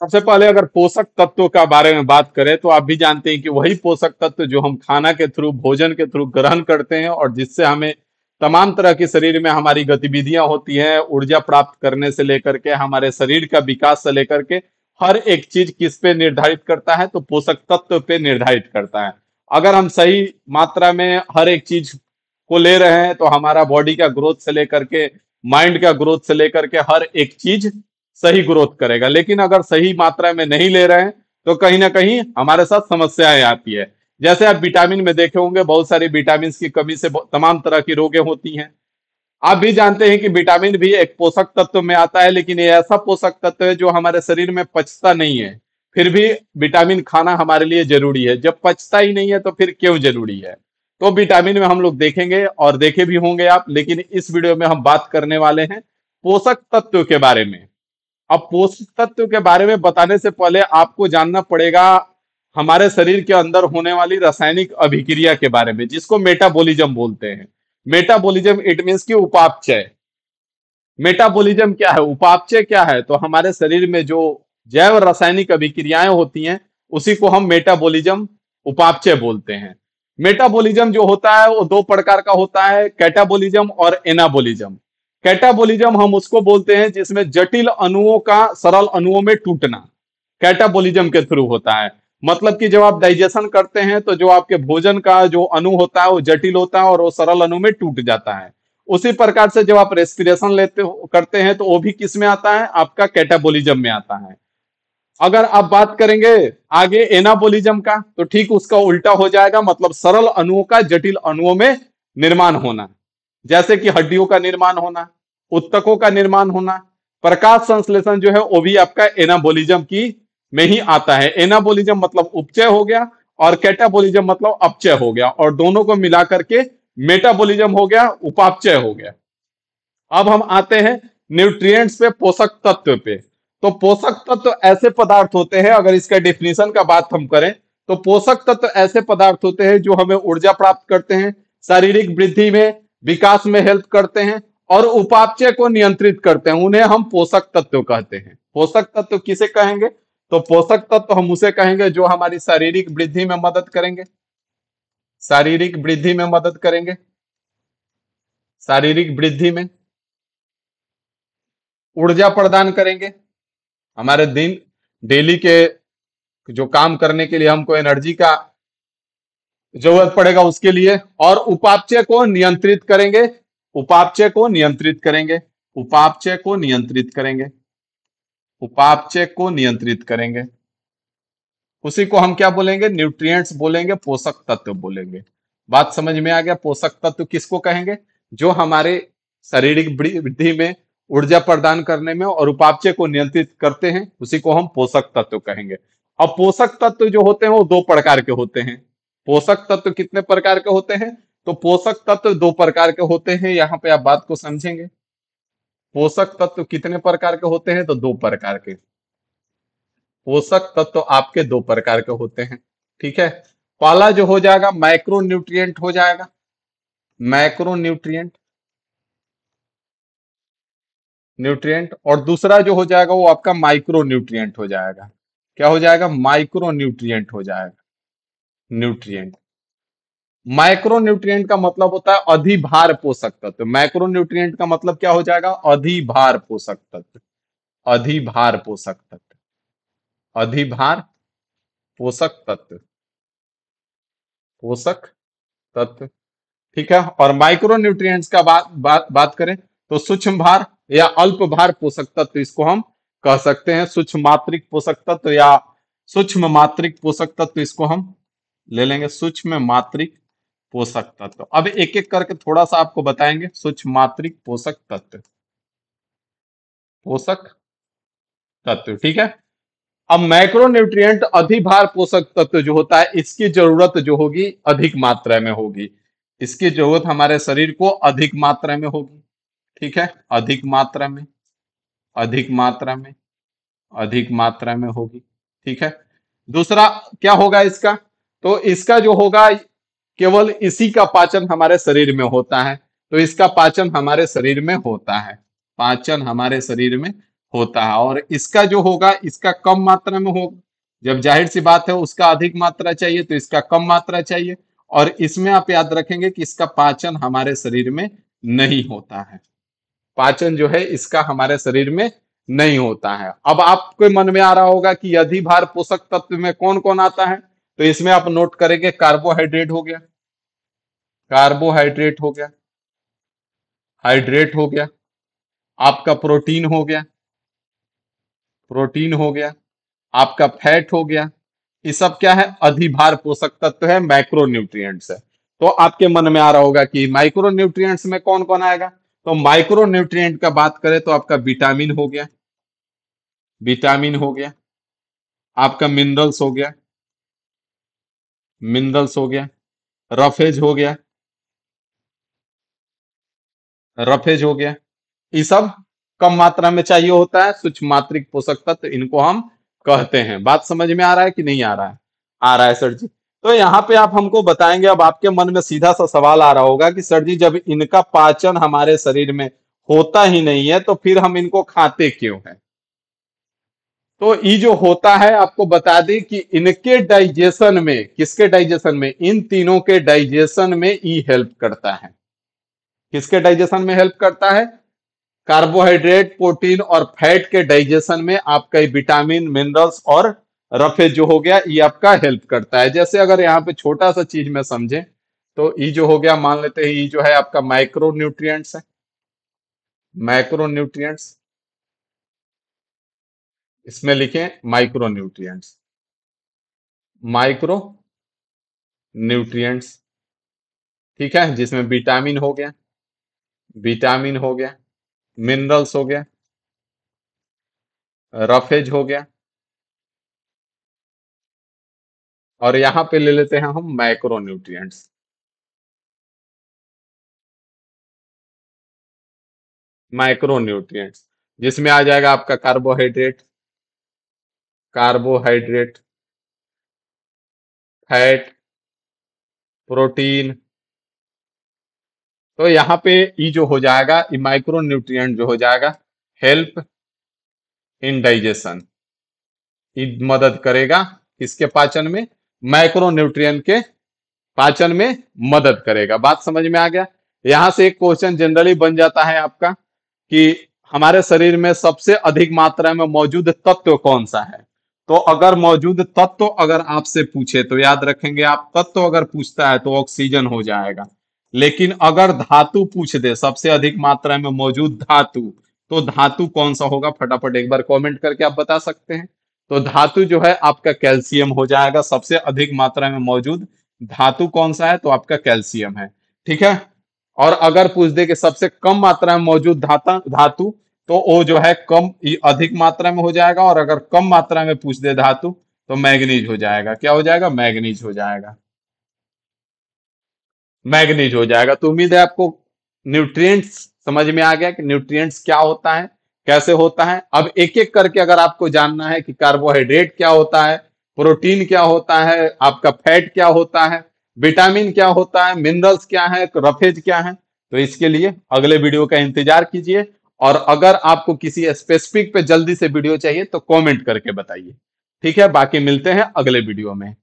सबसे पहले अगर पोषक तत्वों का बारे में बात करें तो आप भी जानते हैं कि वही पोषक तत्व जो हम खाना के थ्रू, भोजन के थ्रू ग्रहण करते हैं और जिससे हमें तमाम तरह की शरीर में हमारी गतिविधियां होती हैं, ऊर्जा प्राप्त करने से लेकर के हमारे शरीर का विकास से लेकर के हर एक चीज किस पे निर्धारित करता है, तो पोषक तत्व पे निर्धारित करता है। अगर हम सही मात्रा में हर एक चीज को ले रहे हैं तो हमारा बॉडी का ग्रोथ से लेकर के माइंड का ग्रोथ से लेकर के हर एक चीज सही ग्रोथ करेगा। लेकिन अगर सही मात्रा में नहीं ले रहे हैं तो कहीं ना कहीं हमारे साथ समस्याएं आती है। जैसे आप विटामिन में देखे होंगे, बहुत सारी विटामिन की कमी से तमाम तरह की रोगें होती हैं। आप भी जानते हैं कि विटामिन भी एक पोषक तत्व में आता है, लेकिन ये ऐसा पोषक तत्व है जो हमारे शरीर में पचता नहीं है। फिर भी विटामिन खाना हमारे लिए जरूरी है। जब पचता ही नहीं है तो फिर क्यों जरूरी है? तो विटामिन में हम लोग देखेंगे और देखे भी होंगे आप, लेकिन इस वीडियो में हम बात करने वाले हैं पोषक तत्व के बारे में। अब पोषक तत्व के बारे में बताने से पहले आपको जानना पड़ेगा हमारे शरीर के अंदर होने वाली रासायनिक अभिक्रिया के बारे में, जिसको मेटाबॉलिज्म बोलते हैं। मेटाबॉलिज्म इट मीन्स की उपापचय। मेटाबॉलिज्म क्या है, उपापचय क्या है? तो हमारे शरीर में जो जैव रासायनिक अभिक्रियाएं होती हैं उसी को हम मेटाबॉलिज्म, उपापचय बोलते हैं। मेटाबॉलिज्म जो होता है वो दो प्रकार का होता है, कैटाबॉलिज्म और एनाबॉलिज्म। कैटाबॉलिज्म हम उसको बोलते हैं जिसमें जटिल अणुओं का सरल अणुओं में टूटना कैटाबॉलिज्म के थ्रू होता है। मतलब कि जब आप डाइजेशन करते हैं तो जो आपके भोजन का जो अणु होता है वो जटिल होता है और वो सरल अणु में टूट जाता है। उसी प्रकार से जब आप रेस्पिरेशन लेते करते हैं तो वो भी किस में आता है? आपका कैटाबॉलिज्म में आता है। अगर आप बात करेंगे आगे एनाबॉलिज्म का, तो ठीक उसका उल्टा हो जाएगा, मतलब सरल अणुओं का जटिल अणुओं में निर्माण होना। जैसे कि हड्डियों का निर्माण होना, उत्तकों का निर्माण होना, प्रकाश संश्लेषण जो है वो भी आपका एनाबॉलिज्म की में ही आता है। एनाबॉलिज्म मतलब उपचय हो गया और कैटाबॉलिज्म मतलब अपचय हो गया, और दोनों को मिलाकर के मेटाबॉलिज्म हो गया, उपापचय हो गया। अब हम आते हैं न्यूट्रिएंट्स पे, पोषक तत्व पे। तो पोषक तत्व ऐसे पदार्थ होते हैं, अगर इसका डेफिनेशन का बात हम करें तो पोषक तत्व ऐसे पदार्थ होते हैं जो हमें ऊर्जा प्राप्त करते हैं, शारीरिक वृद्धि में, विकास में हेल्प करते हैं और उपापचय को नियंत्रित करते हैं। उन्हें हम पोषक तत्व कहते हैं। पोषक तत्व किसे कहेंगे? तो पोषक तत्व हम उसे कहेंगे जो हमारी शारीरिक वृद्धि में मदद करेंगे, शारीरिक वृद्धि में मदद करेंगे, शारीरिक वृद्धि में ऊर्जा प्रदान करेंगे, हमारे दिन डेली के जो काम करने के लिए हमको एनर्जी का जरूरत पड़ेगा उसके लिए, और उपापचय को नियंत्रित करेंगे, उपापचय को नियंत्रित करेंगे, उपापचय को नियंत्रित करेंगे, उपापचय को नियंत्रित करेंगे। उसी को हम क्या बोलेंगे? न्यूट्रिएंट्स बोलेंगे, पोषक तत्व बोलेंगे। बात समझ में आ गया? पोषक तत्व किसको कहेंगे? जो हमारे शारीरिक वृद्धि में, ऊर्जा प्रदान करने में और उपापचय को नियंत्रित करते हैं, उसी को हम पोषक तत्व कहेंगे। अब पोषक तत्व जो होते हैं वो दो प्रकार के होते हैं। पोषक तत्व कितने प्रकार के होते हैं? तो पोषक तत्व दो प्रकार के होते हैं। यहां पे आप बात को समझेंगे, पोषक तत्व कितने प्रकार के होते हैं? तो दो प्रकार के पोषक तत्व आपके दो प्रकार के होते हैं। ठीक है, पहला जो हो जाएगा माइक्रो न्यूट्रिएंट हो जाएगा, मैक्रो न्यूट्रिएंट, न्यूट्रिएंट, और दूसरा जो हो जाएगा वो आपका माइक्रो न्यूट्रिएंट हो जाएगा। क्या हो जाएगा? माइक्रो न्यूट्रिएंट हो जाएगा। न्यूट्रिएंट, माइक्रो न्यूट्रिएंट का मतलब होता है अधिभार पोषक तत्व। मैक्रो न्यूट्रिएंट का मतलब क्या हो जाएगा? अधिभार पोषक तत्व, अधिभार पोषक तत्व, अधिभार पोषक तत्व, पोषक तत्व। ठीक है, और माइक्रो न्यूट्रिएंट्स का बात करें तो सूक्ष्म भार या अल्प भार पोषक तत्व इसको हम कह सकते हैं। सूक्ष्म मात्रिक पोषक तत्व या सूक्ष्म मात्रिक पोषक तत्व इसको हम ले लेंगे, सूक्ष्म मात्रिक पोषक तत्व। अब एक एक करके थोड़ा सा आपको बताएंगे। सूक्ष्म मात्रिक पोषक तत्व, पोषक तत्व, ठीक है। अब मैक्रो न्यूट्रिएंट अधिभार पोषक तत्व जो होता है, इसकी जरूरत जो होगी अधिक मात्रा में होगी, इसकी जरूरत हमारे शरीर को अधिक मात्रा में होगी। ठीक है, अधिक मात्रा में, अधिक मात्रा में, अधिक मात्रा में होगी। ठीक है, दूसरा क्या होगा इसका? तो इसका जो होगा केवल इसी का पाचन हमारे शरीर में होता है, तो इसका पाचन हमारे शरीर में होता है, पाचन हमारे शरीर में होता है, और इसका जो होगा इसका कम मात्रा में होगा। जब जाहिर सी बात है उसका अधिक मात्रा चाहिए तो इसका कम मात्रा चाहिए। और इसमें आप याद रखेंगे कि इसका पाचन हमारे शरीर में नहीं होता है। पाचन जो है इसका हमारे शरीर में नहीं होता है। अब आपके मन में आ रहा होगा कि अधिभार पोषक तत्व में कौन कौन आता है, तो इसमें आप नोट करेंगे कार्बोहाइड्रेट हो गया, कार्बोहाइड्रेट हो गया, हाइड्रेट हो गया, आपका प्रोटीन हो गया, प्रोटीन हो गया, आपका फैट हो गया। ये सब क्या है? अधिभार पोषक तत्व है, माइक्रो न्यूट्रिएंट्स है। तो आपके मन में आ रहा होगा कि माइक्रो न्यूट्रिएंट्स में कौन कौन आएगा, तो माइक्रो न्यूट्रिएंट का बात करें तो आपका विटामिन हो गया, विटामिन हो गया, आपका मिनरल्स हो गया, मिनरल्स हो गया, रफेज हो गया, रफेज हो गया। ये सब कम मात्रा में चाहिए होता है, सूक्ष्म मात्रिक पोषक तत्व इनको हम कहते हैं। बात समझ में आ रहा है कि नहीं आ रहा है? आ रहा है सर जी। तो यहाँ पे आप हमको बताएंगे, अब आपके मन में सीधा सा सवाल आ रहा होगा कि सर जी जब इनका पाचन हमारे शरीर में होता ही नहीं है तो फिर हम इनको खाते क्यों हैं? तो ये जो होता है आपको बता दें कि इनके डाइजेशन में, किसके डाइजेशन में? इन तीनों के डाइजेशन में ये हेल्प करता है। किसके डाइजेशन में हेल्प करता है? कार्बोहाइड्रेट, प्रोटीन और फैट के डाइजेशन में आपका विटामिन, मिनरल्स और रफेज जो हो गया ये आपका हेल्प करता है। जैसे अगर यहाँ पे छोटा सा चीज में समझें तो ये जो हो गया, मान लेते हैं ये जो है आपका माइक्रो न्यूट्रिएंट्स है, माइक्रो न्यूट्रिएंट्स, इसमें लिखें माइक्रो न्यूट्रिएंट्स, माइक्रो न्यूट्रिएंट्स, ठीक है, जिसमें विटामिन हो गया, विटामिन हो गया, मिनरल्स हो गया, रफेज हो गया, और यहां पे ले लेते हैं हम माइक्रो न्यूट्रिएंट्स, माइक्रो न्यूट्रिएंट्स, जिसमें आ जाएगा आपका कार्बोहाइड्रेट, कार्बोहाइड्रेट, फैट, प्रोटीन। तो यहाँ पे ये जो हो जाएगा, ये माइक्रो न्यूट्रिएंट जो हो जाएगा हेल्प इन डाइजेशन, ये मदद करेगा किसके पाचन में? माइक्रो न्यूट्रिएंट के पाचन में मदद करेगा। बात समझ में आ गया? यहां से एक क्वेश्चन जनरली बन जाता है आपका कि हमारे शरीर में सबसे अधिक मात्रा में मौजूद तत्व कौन सा है? तो अगर मौजूद तत्व अगर आपसे पूछे तो याद रखेंगे आप, तत्व अगर पूछता है तो ऑक्सीजन हो जाएगा। लेकिन अगर धातु पूछ दे, सबसे अधिक मात्रा में मौजूद धातु, तो धातु कौन सा होगा? फटाफट एक बार कमेंट करके आप बता सकते हैं। तो धातु जो है आपका कैल्शियम हो जाएगा। सबसे अधिक मात्रा में मौजूद धातु कौन सा है? तो आपका कैल्शियम है, ठीक है। और अगर पूछ दे कि सबसे कम मात्रा में मौजूद धातु, तो वो जो है कम, अधिक मात्रा में हो जाएगा। और अगर कम मात्रा में पूछ दे धातु तो मैग्नीज हो जाएगा। क्या हो जाएगा? मैग्नीज हो जाएगा, मैग्नीज हो जाएगा। तो उम्मीद है आपको न्यूट्रिएंट्स समझ में आ गया कि न्यूट्रिएंट्स क्या होता है, कैसे होता है। अब एक एक करके अगर आपको जानना है कि कार्बोहाइड्रेट क्या होता है, प्रोटीन क्या होता है, आपका फैट क्या होता है, विटामिन क्या होता है, मिनरल्स क्या है, रफेज क्या है, तो इसके लिए अगले वीडियो का इंतजार कीजिए। और अगर आपको किसी स्पेसिफिक पे जल्दी से वीडियो चाहिए तो कमेंट करके बताइए, ठीक है। बाकी मिलते हैं अगले वीडियो में।